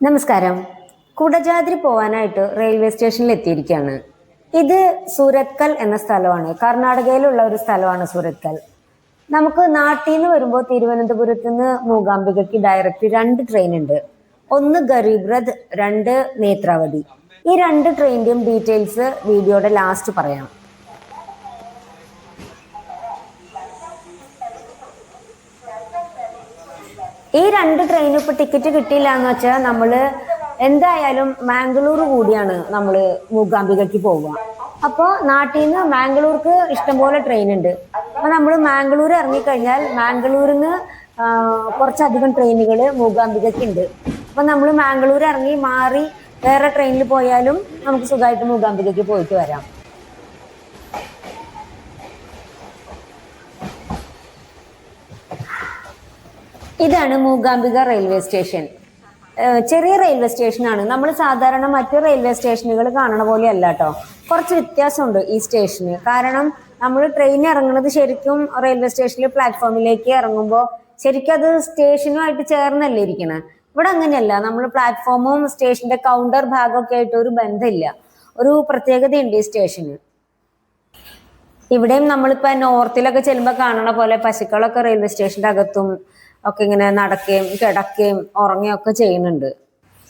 നമസ്കാരം. കുടജാദ്രി പോവാനായിട്ട് റെയിൽവേ സ്റ്റേഷനിൽ എത്തിയിരിക്കുകയാണ്. ഇത് സൂരത്കൽ എന്ന സ്ഥലമാണ്. കർണാടകയിലുള്ള ഒരു സ്ഥലമാണ് സൂരത്കൽ. നമുക്ക് നാട്ടിൽ നിന്ന് വരുമ്പോൾ തിരുവനന്തപുരത്ത് നിന്ന് മൂകാംബികയ്ക്ക് ഡയറക്റ്റ് 2 ട്രെയിൻ ഉണ്ട്. ഒന്ന് ഗരീബ് രഥ്, 2 നേത്രാവതി. ഈ 2 ട്രെയിനിന്റെയും ഡീറ്റെയിൽസ് വീഡിയോയുടെ ലാസ്റ്റ് പറയാം. ഈ 2 ട്രെയിനും ഇപ്പൊ ടിക്കറ്റ് കിട്ടിയില്ല എന്ന് വെച്ചാൽ നമ്മള് എന്തായാലും മാംഗ്ലൂർ കൂടിയാണ് നമ്മള് മൂകാംബികയ്ക്ക് പോവുക. അപ്പോൾ നാട്ടിൽ നിന്ന് മാംഗ്ലൂർക്ക് ഇഷ്ടംപോലെ ട്രെയിൻ ഉണ്ട്. അപ്പൊ നമ്മൾ മാംഗ്ലൂർ ഇറങ്ങിക്കഴിഞ്ഞാൽ മാംഗ്ലൂരിൽ നിന്ന് കുറച്ചധികം ട്രെയിനുകൾ മൂകാംബികയ്ക്ക് ഉണ്ട്. അപ്പൊ നമ്മൾ മാംഗ്ലൂർ ഇറങ്ങി മാറി വേറെ ട്രെയിനിൽ പോയാലും നമുക്ക് സുഖമായിട്ട് മൂകാംബികയ്ക്ക് പോയിട്ട് വരാം. ഇതാണ് മൂകാംബിക റെയിൽവേ സ്റ്റേഷൻ. ചെറിയ റെയിൽവേ സ്റ്റേഷനാണ്. നമ്മൾ സാധാരണ മറ്റു റെയിൽവേ സ്റ്റേഷനുകൾ കാണണ പോലെ അല്ല കേട്ടോ. കുറച്ച് വ്യത്യാസമുണ്ട് ഈ സ്റ്റേഷന്. കാരണം നമ്മൾ ട്രെയിൻ ഇറങ്ങുന്നത് ശരിക്കും റെയിൽവേ സ്റ്റേഷനിൽ പ്ലാറ്റ്ഫോമിലേക്ക് ഇറങ്ങുമ്പോൾ ശരിക്കും അത് സ്റ്റേഷനുമായിട്ട് ചേർന്നല്ലേ ഇരിക്കണേ. ഇവിടെ അങ്ങനെയല്ല. നമ്മൾ പ്ലാറ്റ്ഫോമും സ്റ്റേഷന്റെ കൗണ്ടർ ഭാഗമൊക്കെ ആയിട്ട് ഒരു ബന്ധമില്ല. ഒരു പ്രത്യേകതയുണ്ട് ഈ സ്റ്റേഷന്. ഇവിടെയും നമ്മളിപ്പോ നോർത്തിലൊക്കെ ചെല്ലുമ്പോൾ കാണണ പോലെ പശുക്കളൊക്കെ റെയിൽവേ സ്റ്റേഷന്റെ അകത്തും ഒക്കെ ഇങ്ങനെ നടക്കുകയും കിടക്കുകയും ഉറങ്ങുകയും ഒക്കെ ചെയ്യുന്നുണ്ട്.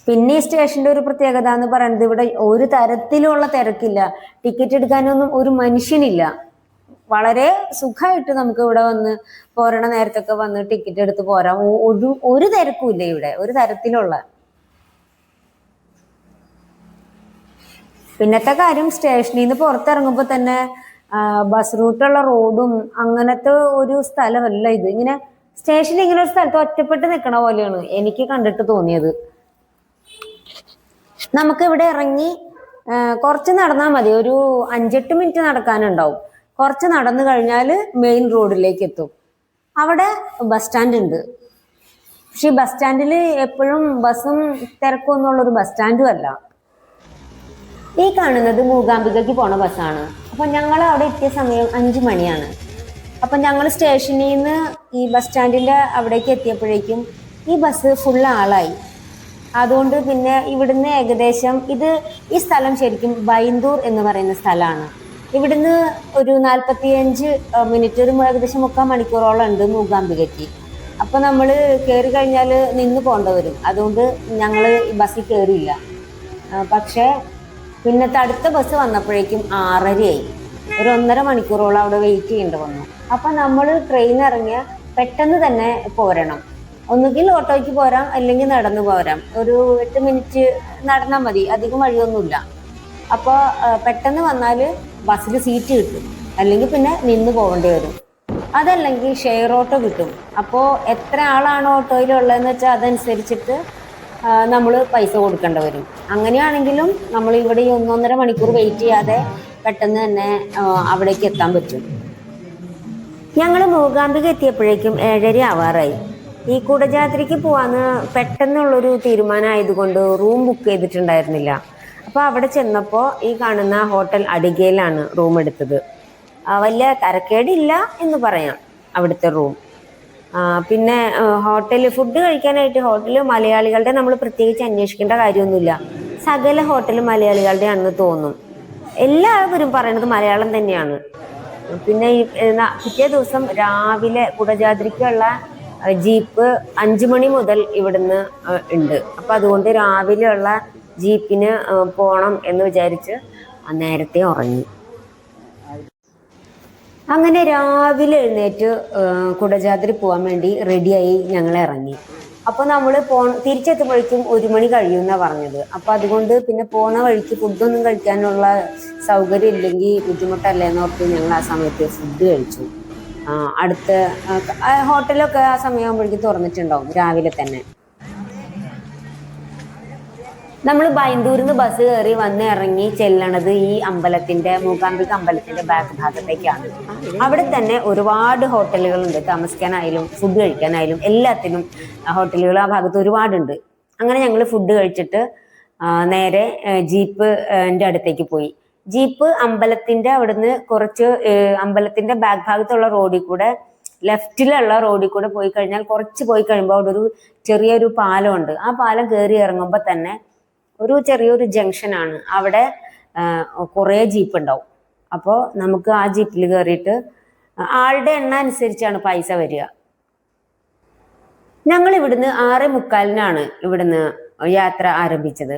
പിന്നെ ഈ സ്റ്റേഷന്റെ ഒരു പ്രത്യേകത എന്ന് പറയുന്നത് ഇവിടെ ഒരു തരത്തിലുള്ള തിരക്കില്ല. ടിക്കറ്റ് എടുക്കാനൊന്നും ഒരു മനുഷ്യനില്ല. വളരെ സുഖമായിട്ട് നമുക്ക് ഇവിടെ വന്ന് പോരണ നേരത്തൊക്കെ വന്ന് ടിക്കറ്റ് എടുത്ത് പോരാം. ഒരു തിരക്കും ഇല്ല ഇവിടെ, ഒരു തരത്തിലുള്ള. പിന്നത്തെ കാര്യം, സ്റ്റേഷനിൽ നിന്ന് പുറത്തിറങ്ങുമ്പോൾ തന്നെ ബസ് റൂട്ടുള്ള റോഡും അങ്ങനത്തെ ഒരു സ്ഥലമല്ല ഇത്. ഇങ്ങനെ സ്റ്റേഷനിൽ ഇങ്ങനെ ഒരു സ്ഥലത്ത് ഒറ്റപ്പെട്ട് നിൽക്കണ പോലെയാണ് എനിക്ക് കണ്ടിട്ട് തോന്നിയത്. നമുക്ക് ഇവിടെ ഇറങ്ങി കുറച്ച് നടന്നാൽ മതി. ഒരു 5-8 മിനിറ്റ് നടക്കാനുണ്ടാവും. കുറച്ച് നടന്നു കഴിഞ്ഞാൽ മെയിൻ റോഡിലേക്ക് എത്തും. അവിടെ ബസ് സ്റ്റാൻഡ് ഉണ്ട്. പക്ഷെ ഈ ബസ് സ്റ്റാൻഡിൽ എപ്പോഴും ബസ്സും തിരക്കും ഒന്നുള്ളൊരു ബസ് സ്റ്റാൻഡും അല്ല. ഈ കാണുന്നത് മൂകാംബികയ്ക്ക് പോണ ബസ്സാണ്. അപ്പൊ ഞങ്ങൾ അവിടെ എത്തിയ സമയം 5 മണിയാണ്. അപ്പം ഞങ്ങൾ സ്റ്റേഷനിൽ നിന്ന് ഈ ബസ് സ്റ്റാൻഡിൻ്റെ അവിടേക്ക് എത്തിയപ്പോഴേക്കും ഈ ബസ് ഫുൾ ആളായി. അതുകൊണ്ട് പിന്നെ ഇവിടുന്ന് ഏകദേശം ഈ സ്ഥലം ശരിക്കും ബൈന്ദൂർ എന്ന് പറയുന്ന സ്ഥലമാണ്. ഇവിടുന്ന് ഒരു 45 മിനിറ്റ്, ഒരു ഏകദേശം 3/4 മണിക്കൂറോളം ഉണ്ട് മൂകാംബികയ്ക്ക്. അപ്പം നമ്മൾ കയറി കഴിഞ്ഞാൽ നിന്ന് പോകേണ്ടി വരും. അതുകൊണ്ട് ഞങ്ങൾ ഈ ബസ്സിൽ കയറിയില്ല. പക്ഷേ പിന്നത്തെ അടുത്ത ബസ് വന്നപ്പോഴേക്കും 6:30 ആയി. ഒരു 1.5 മണിക്കൂറോളം അവിടെ വെയിറ്റ് ചെയ്യേണ്ടി വന്നു. അപ്പം നമ്മൾ ട്രെയിൻ ഇറങ്ങിയ പെട്ടെന്ന് തന്നെ പോരണം. ഒന്നുകിൽ ഓട്ടോയ്ക്ക് പോരാം, അല്ലെങ്കിൽ നടന്നു പോരാം. ഒരു 8 മിനിറ്റ് നടന്നാൽ മതി, അധികം വഴിയൊന്നുമില്ല. അപ്പോൾ പെട്ടെന്ന് വന്നാൽ ബസ്സിൽ സീറ്റ് കിട്ടും, അല്ലെങ്കിൽ പിന്നെ നിന്ന് പോകേണ്ടി വരും. അതല്ലെങ്കിൽ ഷെയർ ഓട്ടോ കിട്ടും. അപ്പോൾ എത്ര ആളാണ് ഓട്ടോയിലുള്ളതെന്ന് വെച്ചാൽ അതനുസരിച്ചിട്ട് നമ്മൾ പൈസ കൊടുക്കേണ്ടി വരും. അങ്ങനെയാണെങ്കിലും നമ്മൾ ഇവിടെ ഈ 1-1.5 മണിക്കൂർ വെയിറ്റ് ചെയ്യാതെ പെട്ടെന്ന് തന്നെ അവിടേക്ക് എത്താൻ പറ്റും. ഞങ്ങൾ മൂകാംബിക എത്തിയപ്പോഴേക്കും 7:30 ആവാറായി. ഈ കുടജാദ്രിക്ക് പോവാന്ന് പെട്ടെന്നുള്ളൊരു തീരുമാനമായതുകൊണ്ട് റൂം ബുക്ക് ചെയ്തിട്ടുണ്ടായിരുന്നില്ല. അപ്പോൾ അവിടെ ചെന്നപ്പോൾ ഈ കാണുന്ന ഹോട്ടൽ അടികയിലാണ് റൂം എടുത്തത്. വലിയ തരക്കേടില്ല എന്ന് പറയാം അവിടുത്തെ റൂം. പിന്നെ ഫുഡ് കഴിക്കാനായിട്ട് ഹോട്ടൽ മലയാളികളുടെ നമ്മൾ പ്രത്യേകിച്ച് അന്വേഷിക്കേണ്ട കാര്യമൊന്നുമില്ല. സകല ഹോട്ടൽ മലയാളികളുടെ ആണെന്ന് തോന്നും. എല്ലാവരും പറയണത് മലയാളം തന്നെയാണ്. പിന്നെ പിറ്റേ ദിവസം രാവിലെ കുടജാദ്രിക്കുള്ള ജീപ്പ് 5 മണി മുതൽ ഇവിടുന്ന് ഉണ്ട്. അപ്പം അതുകൊണ്ട് രാവിലെയുള്ള ജീപ്പിന് പോകണം എന്ന് വിചാരിച്ച് നേരത്തെ ഉറങ്ങി. അങ്ങനെ രാവിലെ എഴുന്നേറ്റ് കുടജാദ്രി പോകാൻ വേണ്ടി റെഡിയായി ഞങ്ങൾ ഇറങ്ങി. അപ്പോൾ നമ്മൾ തിരിച്ചെത്തുമ്പോഴേക്കും 1 മണി കഴിയുമെന്നാണ് പറഞ്ഞത്. അപ്പോൾ അതുകൊണ്ട് പിന്നെ പോണ വഴിക്ക് ഫുഡൊന്നും കഴിക്കാനുള്ള സൗകര്യം ഇല്ലെങ്കിൽ ബുദ്ധിമുട്ടല്ലേ എന്നോർത്ത് ഞങ്ങൾ ആ സമയത്ത് ഫുഡ് കഴിച്ചു. അടുത്ത ഹോട്ടലൊക്കെ ആ സമയമാകുമ്പോഴേക്കും തുറന്നിട്ടുണ്ടാവും രാവിലെ തന്നെ. നമ്മൾ ബൈന്ദൂരിൽ നിന്ന് ബസ് കയറി വന്ന് ഇറങ്ങി ചെല്ലണത് ഈ അമ്പലത്തിന്റെ മൂകാംബിക അമ്പലത്തിന്റെ ബാക്ക് ഭാഗത്തേക്കാണ്. അവിടെ തന്നെ ഒരുപാട് ഹോട്ടലുകളുണ്ട്, താമസിക്കാനായാലും ഫുഡ് കഴിക്കാനായാലും എല്ലാത്തിനും ഹോട്ടലുകൾ ആ ഭാഗത്ത് ഒരുപാടുണ്ട്. അങ്ങനെ ഞങ്ങൾ ഫുഡ് കഴിച്ചിട്ട് നേരെ ജീപ്പിന്റെ അടുത്തേക്ക് പോയി. ജീപ്പ് അമ്പലത്തിന്റെ അവിടുന്ന് കുറച്ച് അമ്പലത്തിന്റെ ബാക്ക് ഭാഗത്തുള്ള റോഡിൽ കൂടെ ലെഫ്റ്റിലുള്ള റോഡിൽ കൂടെ പോയി കഴിഞ്ഞാൽ കുറച്ച് പോയി കഴിയുമ്പോൾ അവിടെ ഒരു ചെറിയൊരു പാലമുണ്ട്. ആ പാലം കയറി ഇറങ്ങുമ്പോൾ തന്നെ ഒരു ചെറിയൊരു ജംഗ്ഷനാണ്. അവിടെ കുറേ ജീപ്പ് ഉണ്ടാവും. അപ്പോൾ നമുക്ക് ആ ജീപ്പിൽ കയറിയിട്ട് ആളുടെ എണ്ണ അനുസരിച്ചാണ് പൈസ വരിക. ഞങ്ങൾ ഇവിടുന്ന് 6:45 ഇവിടുന്ന് യാത്ര ആരംഭിച്ചത്.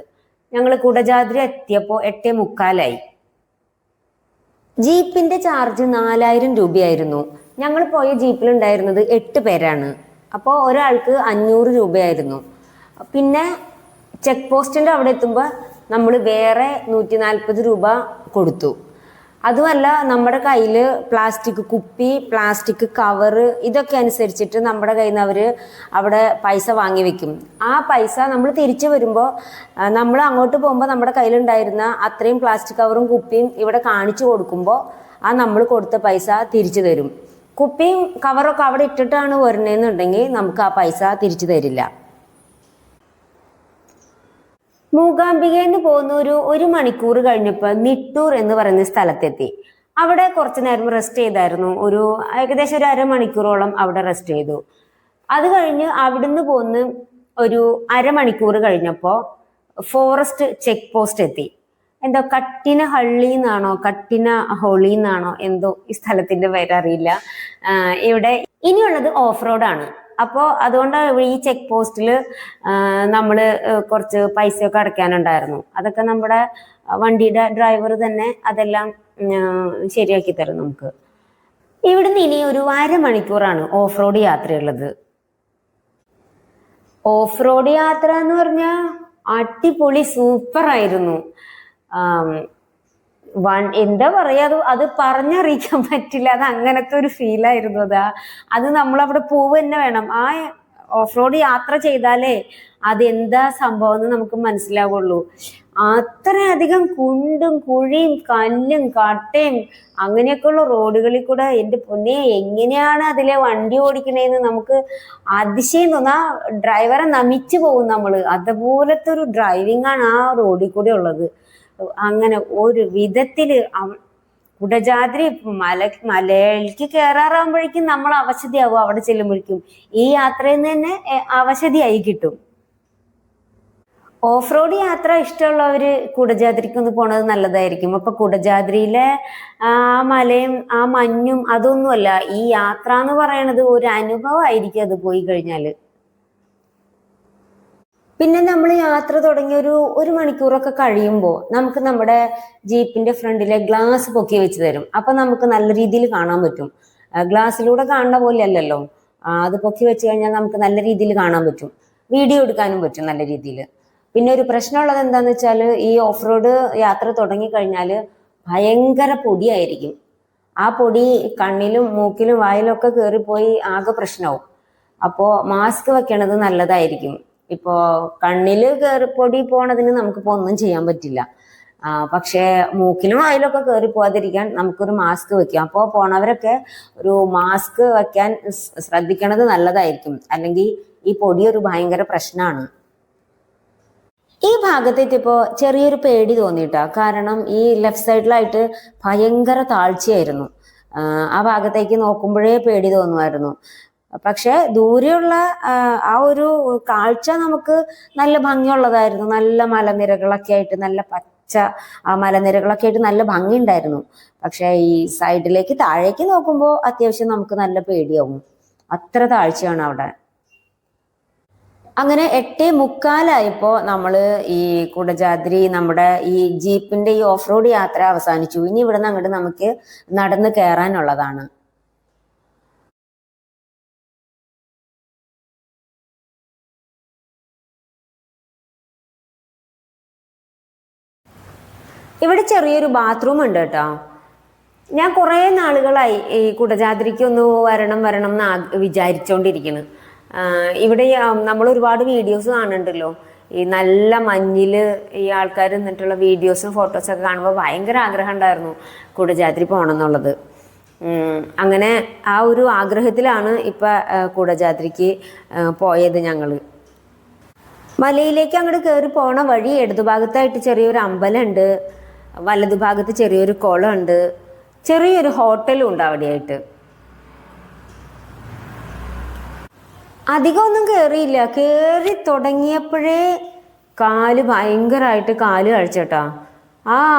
ഞങ്ങൾ കുടജാദ്രി എത്തിയപ്പോൾ 8:45. ജീപ്പിന്റെ ചാർജ് 4000 രൂപയായിരുന്നു. ഞങ്ങൾ പോയ ജീപ്പിലുണ്ടായിരുന്നത് 8 പേരാണ്. അപ്പോൾ ഒരാൾക്ക് 500 രൂപയായിരുന്നു. പിന്നെ ചെക്ക് പോസ്റ്റിന്റെ അവിടെ എത്തുമ്പോൾ നമ്മൾ വേറെ 140 രൂപ കൊടുത്തു. അതുമല്ല, നമ്മുടെ കയ്യിൽ പ്ലാസ്റ്റിക് കുപ്പി, പ്ലാസ്റ്റിക് കവറ് ഇതൊക്കെ അനുസരിച്ചിട്ട് നമ്മുടെ കയ്യിൽ നിന്ന് അവർ അവിടെ പൈസ വാങ്ങി വെക്കും. ആ പൈസ നമ്മൾ തിരിച്ചു വരുമ്പോൾ നമ്മൾ അങ്ങോട്ട് പോകുമ്പോൾ നമ്മുടെ കയ്യിലുണ്ടായിരുന്ന അത്രയും പ്ലാസ്റ്റിക് കവറും കുപ്പിയും ഇവിടെ കാണിച്ചു കൊടുക്കുമ്പോൾ ആ നമ്മൾ കൊടുത്ത പൈസ തിരിച്ചു തരും. കുപ്പിയും കവറൊക്കെ അവിടെ ഇട്ടിട്ടാണ് വരണേന്നുണ്ടെങ്കിൽ നമുക്ക് ആ പൈസ തിരിച്ചു തരില്ല. മൂകാംബികയിൽ നിന്ന് പോകുന്ന ഒരു മണിക്കൂർ കഴിഞ്ഞപ്പോൾ നിട്ടൂർ എന്ന് പറയുന്ന സ്ഥലത്തെത്തി. അവിടെ കുറച്ചു നേരം റെസ്റ്റ് ചെയ്തായിരുന്നു. ഏകദേശം ഒരു അരമണിക്കൂറോളം അവിടെ റെസ്റ്റ് ചെയ്തു. അത് കഴിഞ്ഞ് അവിടുന്ന് പോന്ന് ഒരു അരമണിക്കൂർ കഴിഞ്ഞപ്പോൾ ഫോറസ്റ്റ് ചെക്ക് പോസ്റ്റ് എത്തി. എന്തോ കട്ടിന ഹള്ളി എന്നാണോ കട്ടിന ഹോളി എന്നാണോ എന്തോ ഈ സ്ഥലത്തിന്റെ പേരറിയില്ല. ഇവിടെ ഇനിയുള്ളത് ഓഫ് റോഡാണ്. അപ്പോൾ അതുകൊണ്ട് ഈ ചെക്ക് പോസ്റ്റിൽ നമ്മൾ കുറച്ച് പൈസയൊക്കെ അടയ്ക്കാനുണ്ടായിരുന്നു. അതൊക്കെ നമ്മുടെ വണ്ടിയുടെ ഡ്രൈവർ തന്നെ അതെല്ലാം ശരിയാക്കി തരും നമുക്ക്. ഇവിടുന്ന് ഇനി ഒരു അരമണിക്കൂറാണ് ഓഫ് റോഡ് യാത്രയുള്ളത്. ഓഫ് റോഡ് യാത്ര എന്ന് പറഞ്ഞാൽ അടിപൊളി സൂപ്പറായിരുന്നു. എന്താ പറയാ, അത് പറഞ്ഞറിയിക്കാൻ പറ്റില്ല. അത് അങ്ങനത്തെ ഒരു ഫീലായിരുന്നു. അത് നമ്മളവിടെ പോവുക തന്നെ വേണം. ആ ഓഫ് റോഡ് യാത്ര ചെയ്താലേ അതെന്താ സംഭവം എന്ന് നമുക്ക് മനസ്സിലാവുള്ളൂ. അത്രയധികം കുണ്ടും കുഴിയും കല്ലും കട്ടയും അങ്ങനെയൊക്കെയുള്ള റോഡുകളിൽ കൂടെ എൻ്റെ പൊന്നെ എങ്ങനെയാണ് അതിലെ വണ്ടി ഓടിക്കണേന്ന് നമുക്ക് അതിശയം തോന്നാ. ഡ്രൈവറെ നമിച്ചു പോകും നമ്മള്. അതുപോലത്തെ ഒരു ഡ്രൈവിംഗ് ആണ് ആ റോഡിൽ കൂടെ ഉള്ളത്. അങ്ങനെ ഒരു വിധത്തില് കുടജാദ്രി മലയിലേക്ക് കയറാറാകുമ്പോഴേക്കും നമ്മൾ അവശതയാവും. അവിടെ ചെല്ലുമ്പോഴേക്കും ഈ യാത്രയിൽ നിന്ന് തന്നെ അവശതയായി കിട്ടും. ഓഫ് റോഡ് യാത്ര ഇഷ്ടമുള്ളവര് കുടജാദ്രിക്ക് ഒന്ന് പോണത് നല്ലതായിരിക്കും. അപ്പൊ കുടജാദ്രിയിലെ ആ മലയും ആ മഞ്ഞും അതൊന്നുമല്ല, ഈ യാത്ര എന്ന് പറയണത് ഒരു അനുഭവമായിരിക്കും അത് പോയി കഴിഞ്ഞാല്. പിന്നെ നമ്മൾ യാത്ര തുടങ്ങി ഒരു മണിക്കൂറൊക്കെ കഴിയുമ്പോൾ നമുക്ക് നമ്മുടെ ജീപ്പിന്റെ ഫ്രണ്ടിലെ ഗ്ലാസ് പൊക്കി വെച്ച് തരും. അപ്പൊ നമുക്ക് നല്ല രീതിയിൽ കാണാൻ പറ്റും. ഗ്ലാസ്സിലൂടെ കാണുന്ന പോലെ അല്ലല്ലോ, അത് പൊക്കി വെച്ച് കഴിഞ്ഞാൽ നമുക്ക് നല്ല രീതിയിൽ കാണാൻ പറ്റും. വീഡിയോ എടുക്കാനും പറ്റും നല്ല രീതിയിൽ. പിന്നെ ഒരു പ്രശ്നമുള്ളത് എന്താന്ന് വെച്ചാൽ ഈ ഓഫ് റോഡ് യാത്ര തുടങ്ങി കഴിഞ്ഞാൽ ഭയങ്കര പൊടിയായിരിക്കും. ആ പൊടി കണ്ണിലും മൂക്കിലും വായിലും ഒക്കെ കയറിപ്പോയി ആകെ പ്രശ്നമാവും. അപ്പോൾ മാസ്ക് വെക്കണത് നല്ലതായിരിക്കും. ഇപ്പോ കണ്ണില് പൊടി പോണതിന് നമുക്കിപ്പോ ഒന്നും ചെയ്യാൻ പറ്റില്ല. പക്ഷെ മൂക്കിലും വായിലൊക്കെ കയറി പോകാതിരിക്കാൻ നമുക്കൊരു മാസ്ക് വെക്കാം. അപ്പോൾ പോണവരൊക്കെ ഒരു മാസ്ക് വെക്കാൻ ശ്രദ്ധിക്കണത് നല്ലതായിരിക്കും. അല്ലെങ്കിൽ ഈ പൊടി ഒരു ഭയങ്കര പ്രശ്നമാണ്. ഈ ഭാഗത്തെത്തിയപ്പോ ചെറിയൊരു പേടി തോന്നിയിട്ടാ. കാരണം ഈ ലെഫ്റ്റ് സൈഡിലായിട്ട് ഭയങ്കര താഴ്ചയായിരുന്നു. ആ ഭാഗത്തേക്ക് നോക്കുമ്പോഴേ പേടി തോന്നുമായിരുന്നു. പക്ഷെ ദൂരെയുള്ള ആ ഒരു കാഴ്ച നമുക്ക് നല്ല ഭംഗിയുള്ളതായിരുന്നു. നല്ല മലനിരകളൊക്കെ ആയിട്ട്, നല്ല പച്ച മലനിരകളൊക്കെ ആയിട്ട് നല്ല ഭംഗി ഉണ്ടായിരുന്നു. പക്ഷെ ഈ സൈഡിലേക്ക് താഴേക്ക് നോക്കുമ്പോൾ അത്യാവശ്യം നമുക്ക് നല്ല പേടിയാവും. അത്ര താഴ്ചയാണ് അവിടെ. അങ്ങനെ 8:45 നമ്മള് ഈ കുടജാദ്രി നമ്മുടെ ഈ ജീപ്പിന്റെ ഈ ഓഫ് റോഡ് യാത്ര അവസാനിച്ചു. ഇനി ഇവിടുന്ന് അങ്ങോട്ട് നമുക്ക് നടന്ന് കയറാനുള്ളതാണ്. ഇവിടെ ചെറിയൊരു ബാത്റൂം ഉണ്ട് കേട്ടോ. ഞാൻ കുറേ നാളുകളായി ഈ കുടജാദ്രിക്ക് ഒന്ന് വരണം എന്ന് വിചാരിച്ചോണ്ടിരിക്കുന്നു. ഇവിടെ നമ്മൾ ഒരുപാട് വീഡിയോസ് കാണുന്നുണ്ടല്ലോ. ഈ നല്ല മഞ്ഞിൽ ഈ ആൾക്കാർ നിന്നിട്ടുള്ള വീഡിയോസും ഫോട്ടോസൊക്കെ കാണുമ്പോൾ ഭയങ്കര ആഗ്രഹം ഉണ്ടായിരുന്നു കുടജാദ്രി പോകണം എന്നുള്ളത്. അങ്ങനെ ആ ഒരു ആഗ്രഹത്തിലാണ് ഇപ്പം കുടജാദ്രിക്ക് പോയത് ഞങ്ങൾ. മലയിലേക്ക് അങ്ങോട്ട് കയറി പോണ വഴി ഇടതുഭാഗത്തായിട്ട് ചെറിയൊരു അമ്പലമുണ്ട്, വലതുഭാഗത്ത് ചെറിയൊരു കുളമുണ്ട്, ചെറിയൊരു ഹോട്ടലും ഉണ്ട് അവിടെയായിട്ട്. അധികമൊന്നും കയറിയില്ല. കയറി തുടങ്ങിയപ്പോഴേ ഭയങ്കരമായിട്ട് കാല് കഴിച്ചേട്ടാ.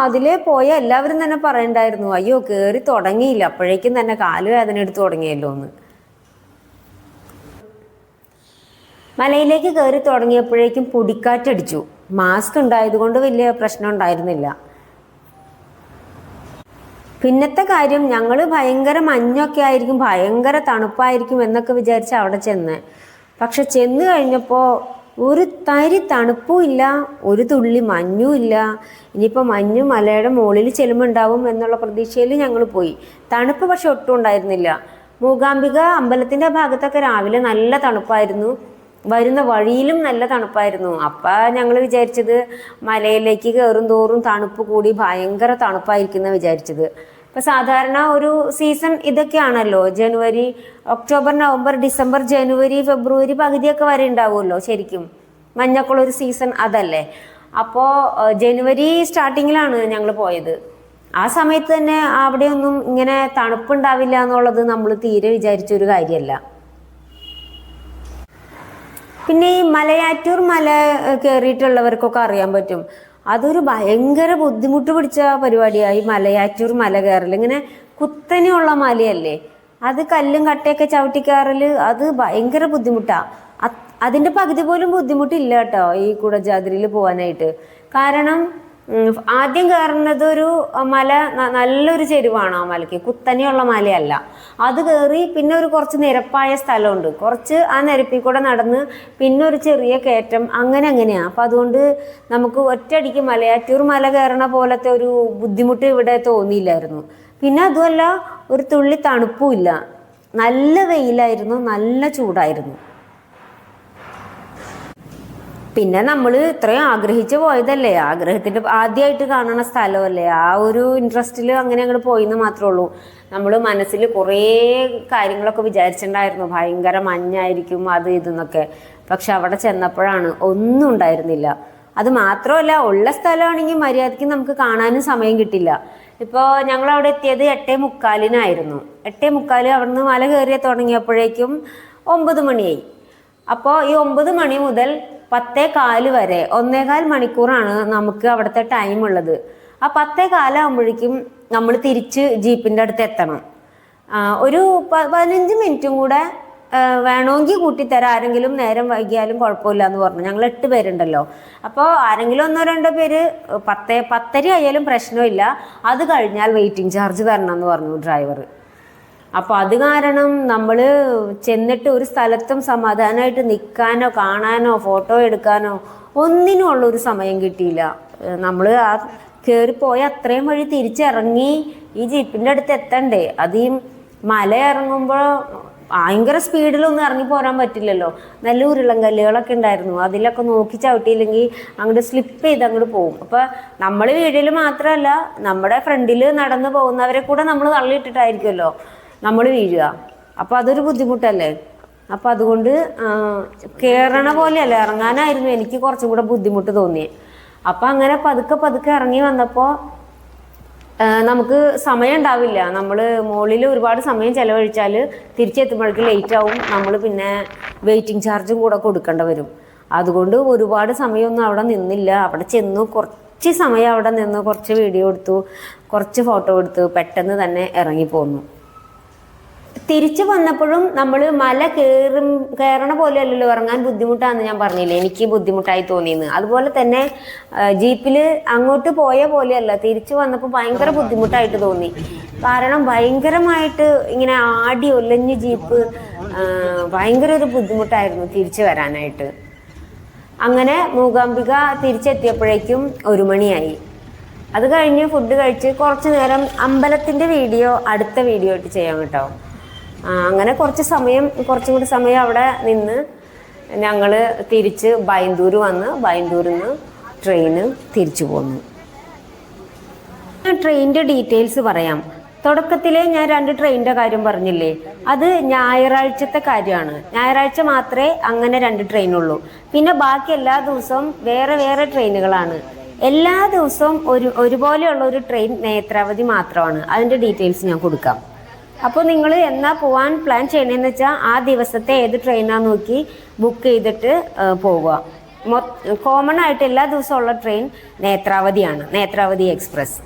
അതിലേ പോയ എല്ലാവരും തന്നെ പറയണ്ടായിരുന്നു, അയ്യോ കയറി തുടങ്ങിയില്ല അപ്പോഴേക്കും തന്നെ കാല് വേദന എടുത്ത് തുടങ്ങിയല്ലോ എന്ന്. മലയിലേക്ക് കയറി തുടങ്ങിയപ്പോഴേക്കും പൊടിക്കാറ്റടിച്ചു. മാസ്ക് ഉണ്ടായത് കൊണ്ട് വലിയ പ്രശ്നം ഉണ്ടായിരുന്നില്ല. പിന്നത്തെ കാര്യം, ഞങ്ങൾ ഭയങ്കര മഞ്ഞൊക്കെ ആയിരിക്കും, ഭയങ്കര തണുപ്പായിരിക്കും എന്നൊക്കെ വിചാരിച്ച് അവിടെ ചെന്ന്. പക്ഷെ ചെന്ന് കഴിഞ്ഞപ്പോൾ ഒരു തരി തണുപ്പും ഇല്ല, ഒരു തുള്ളി മഞ്ഞും ഇല്ല. ഇനിയിപ്പോൾ മഞ്ഞ് മലയുടെ മുകളിൽ ചെല്ലുമ്പോൾ ഉണ്ടാവും എന്നുള്ള പ്രതീക്ഷയിൽ ഞങ്ങൾ പോയി. തണുപ്പ് പക്ഷെ ഒട്ടും ഉണ്ടായിരുന്നില്ല. മൂകാംബിക അമ്പലത്തിൻ്റെ ഭാഗത്തൊക്കെ രാവിലെ നല്ല തണുപ്പായിരുന്നു, വരുന്ന വഴിയിലും നല്ല തണുപ്പായിരുന്നു. അപ്പം ഞങ്ങൾ വിചാരിച്ചത് മലയിലേക്ക് കയറും തോറും തണുപ്പ് കൂടി ഭയങ്കര തണുപ്പായിരിക്കുന്ന വിചാരിച്ചത്. ഇപ്പം സാധാരണ ഒരു സീസൺ ഇതൊക്കെയാണല്ലോ, ജനുവരി, ഒക്ടോബർ, നവംബർ, ഡിസംബർ, ജനുവരി, ഫെബ്രുവരി പകുതിയൊക്കെ വരെ ഉണ്ടാവുമല്ലോ ശരിക്കും മഞ്ഞക്കുള്ളൊരു സീസൺ, അതല്ലേ. അപ്പോൾ ജനുവരി സ്റ്റാർട്ടിങ്ങിലാണ് ഞങ്ങൾ പോയത്. ആ സമയത്ത് തന്നെ അവിടെയൊന്നും ഇങ്ങനെ തണുപ്പുണ്ടാവില്ല എന്നുള്ളത് നമ്മൾ തീരെ വിചാരിച്ചൊരു കാര്യമല്ല. പിന്നെ ഈ മലയാറ്റൂർ മല കയറിയിട്ടുള്ളവർക്കൊക്കെ അറിയാൻ പറ്റും, അതൊരു ഭയങ്കര ബുദ്ധിമുട്ട് പിടിച്ച പരിപാടിയായി മലയാറ്റൂർ മല കയറൽ. ഇങ്ങനെ കുത്തനെയുള്ള മലയല്ലേ, അത് കല്ലും കട്ടയൊക്കെ ചവിട്ടി കയറൽ, അത് ഭയങ്കര ബുദ്ധിമുട്ടാണ്. അതിൻ്റെ പകുതി പോലും ബുദ്ധിമുട്ടില്ല കേട്ടോ ഈ കുടജാദ്രിയിൽ പോകാനായിട്ട്. കാരണം ആദ്യം കയറുന്നത് ഒരു മല, നല്ലൊരു ചെരുവാണ് ആ മലയ്ക്ക്, കുത്തനെയുള്ള മലയല്ല. അത് കയറി പിന്നെ ഒരു കുറച്ച് നിരപ്പായ സ്ഥലമുണ്ട്, കുറച്ച് ആ നിരപ്പിൽ കൂടെ നടന്ന് പിന്നെ ഒരു ചെറിയ കയറ്റം, അങ്ങനെയാണ്. അപ്പം അതുകൊണ്ട് നമുക്ക് ഒറ്റയടിക്ക് മലയാറ്റൂർ മല കയറണ പോലത്തെ ഒരു ബുദ്ധിമുട്ട് ഇവിടെ തോന്നിയില്ലായിരുന്നു. പിന്നെ അതുമല്ല ഒരു തുള്ളി തണുപ്പും ഇല്ല, നല്ല വെയിലായിരുന്നു, നല്ല ചൂടായിരുന്നു. പിന്നെ നമ്മൾ ഇത്രയും ആഗ്രഹിച്ച് പോയതല്ലേ, ആഗ്രഹത്തിൻ്റെ ആദ്യമായിട്ട് കാണുന്ന സ്ഥലമല്ലേ, ആ ഒരു ഇൻട്രസ്റ്റിൽ അങ്ങനെ അങ്ങോട്ട് പോയിന്ന് മാത്രമേ ഉള്ളൂ. നമ്മൾ മനസ്സിൽ കുറേ കാര്യങ്ങളൊക്കെ വിചാരിച്ചിട്ടുണ്ടായിരുന്നു, ഭയങ്കര മഞ്ഞായിരിക്കും അത് ഇതെന്നൊക്കെ. പക്ഷെ അവിടെ ചെന്നപ്പോഴാണ് ഒന്നും ഉണ്ടായിരുന്നില്ല. അത് മാത്രമല്ല, ഉള്ള സ്ഥലമാണെങ്കിൽ മര്യാദയ്ക്ക് നമുക്ക് കാണാനും സമയം കിട്ടില്ല. ഇപ്പോൾ ഞങ്ങൾ അവിടെ എത്തിയത് 8:45 8:45 അവിടെ നിന്ന് മല കയറി തുടങ്ങിയപ്പോഴേക്കും 9 മണിയായി. അപ്പോൾ ഈ 9 മണി മുതൽ 10:15 വരെ 1.25 മണിക്കൂറാണ് നമുക്ക് അവിടുത്തെ ടൈം ഉള്ളത്. ആ 10:15 ആകുമ്പോഴേക്കും നമ്മൾ തിരിച്ച് ജീപ്പിൻ്റെ അടുത്ത് എത്തണം. ഒരു 15 മിനിറ്റും കൂടെ വേണമെങ്കിൽ കൂട്ടിത്തരാം, ആരെങ്കിലും നേരം വൈകിയാലും കുഴപ്പമില്ല എന്ന് പറഞ്ഞു. ഞങ്ങൾ 8 പേരുണ്ടല്ലോ, അപ്പോൾ ആരെങ്കിലും 1-2 പേര് 10:30 ആയാലും പ്രശ്നമില്ല, അത് കഴിഞ്ഞാൽ വെയിറ്റിംഗ് ചാർജ് തരണം എന്ന് പറഞ്ഞു ഡ്രൈവർ. അപ്പോൾ അത് കാരണം നമ്മൾ ചെന്നിട്ട് ഒരു സ്ഥലത്തും സമാധാനമായിട്ട് നിൽക്കാനോ കാണാനോ ഫോട്ടോ എടുക്കാനോ ഒന്നിനും ഉള്ളൊരു സമയം കിട്ടിയില്ല. നമ്മൾ ആ കയറിപ്പോയ അത്രയും വഴി തിരിച്ചിറങ്ങി ഈ ജീപ്പിൻ്റെ അടുത്ത് എത്തണ്ടേ. അത് ഈ മല ഇറങ്ങുമ്പോൾ ഭയങ്കര സ്പീഡിലൊന്നും ഇറങ്ങി പോരാൻ പറ്റില്ലല്ലോ, നല്ല ഉരുളൻ കല്ലുകളൊക്കെ ഉണ്ടായിരുന്നു, അതിലൊക്കെ നോക്കി ചവിട്ടിയില്ലെങ്കിൽ അങ്ങോട്ട് സ്ലിപ്പ് ചെയ്ത് അങ്ങോട്ട് പോകും. അപ്പോൾ നമ്മൾ വീഡിയോയിൽ മാത്രമല്ല, നമ്മുടെ ഫ്രണ്ടിൽ നടന്നു പോകുന്നവരെ കൂടെ നമ്മൾ തള്ളിയിട്ടിട്ടായിരിക്കുമല്ലോ നമ്മൾ വീഴുക. അപ്പോൾ അതൊരു ബുദ്ധിമുട്ടല്ലേ. അപ്പോൾ അതുകൊണ്ട് കയറണ പോലെയല്ല, ഇറങ്ങാനായിരുന്നു എനിക്ക് കുറച്ചും കൂടെ ബുദ്ധിമുട്ട് തോന്നിയത്. അപ്പോൾ അങ്ങനെ പതുക്കെ ഇറങ്ങി വന്നപ്പോൾ നമുക്ക് സമയം ഉണ്ടാവില്ല. നമ്മൾ മുകളിൽ ഒരുപാട് സമയം ചിലവഴിച്ചാൽ തിരിച്ചെത്തുമ്പോഴേക്കും ലേറ്റ് ആവും. നമ്മൾ പിന്നെ വെയിറ്റിംഗ് ചാർജും കൂടെ കൊടുക്കേണ്ടി വരും. അതുകൊണ്ട് ഒരുപാട് സമയമൊന്നും അവിടെ നിന്നില്ല. അവിടെ ചെന്നു കുറച്ച് സമയം അവിടെ നിന്ന് കുറച്ച് വീഡിയോ എടുത്തു, കുറച്ച് ഫോട്ടോ എടുത്തു, പെട്ടെന്ന് തന്നെ ഇറങ്ങിപ്പോന്നു. തിരിച്ചു വന്നപ്പോഴും നമ്മൾ മല കയറണ പോലെയല്ലല്ലോ, ഇറങ്ങാൻ ബുദ്ധിമുട്ടാണെന്ന് ഞാൻ പറഞ്ഞില്ലേ, എനിക്ക് ബുദ്ധിമുട്ടായി തോന്നിയെന്ന്. അതുപോലെ തന്നെ ജീപ്പിൽ അങ്ങോട്ട് പോയ പോലെയല്ല, തിരിച്ചു വന്നപ്പോൾ ഭയങ്കര ബുദ്ധിമുട്ടായിട്ട് തോന്നി. കാരണം ഭയങ്കരമായിട്ട് ഇങ്ങനെ ആടി ഒലഞ്ഞ് ജീപ്പ്, ഭയങ്കര ഒരു ബുദ്ധിമുട്ടായിരുന്നു തിരിച്ചു വരാനായിട്ട്. അങ്ങനെ മൂകാംബിക തിരിച്ചെത്തിയപ്പോഴേക്കും 1 മണിയായി. അത് കഴിഞ്ഞ് ഫുഡ് കഴിച്ച് കുറച്ച് നേരം അമ്പലത്തിൻ്റെ വീഡിയോ അടുത്ത വീഡിയോ ആയിട്ട് ചെയ്യാം കേട്ടോ. അങ്ങനെ കുറച്ചും കൂടി സമയം അവിടെ നിന്ന് ഞങ്ങൾ തിരിച്ച് ബൈന്ദൂർ വന്ന് ബൈന്ദൂരിൽ നിന്ന് ട്രെയിന് തിരിച്ചു പോന്നു. ട്രെയിനിൻ്റെ ഡീറ്റെയിൽസ് പറയാം. തുടക്കത്തിലേ ഞാൻ 2 ട്രെയിനിൻ്റെ കാര്യം പറഞ്ഞില്ലേ, അത് ഞായറാഴ്ചത്തെ കാര്യമാണ്. ഞായറാഴ്ച മാത്രമേ അങ്ങനെ 2 ട്രെയിനുള്ളൂ. പിന്നെ ബാക്കി എല്ലാ ദിവസവും വേറെ വേറെ ട്രെയിനുകളാണ്. എല്ലാ ദിവസവും ഒരുപോലെയുള്ള ഒരു ട്രെയിൻ നേത്രാവതി മാത്രമാണ്. അതിൻ്റെ ഡീറ്റെയിൽസ് ഞാൻ കൊടുക്കാം. അപ്പോൾ നിങ്ങൾ എന്നാ പോകാൻ പ്ലാൻ ചെയ്യണമെന്ന് വെച്ചാൽ ആ ദിവസത്തെ ഏത് ട്രെയിനാന്ന് നോക്കി ബുക്ക് ചെയ്തിട്ട് പോവുക. കോമൺ ആയിട്ട് എല്ലാ ദിവസവും ഉള്ള ട്രെയിൻ നേത്രാവതിയാണ്, നേത്രാവതി എക്സ്പ്രസ്.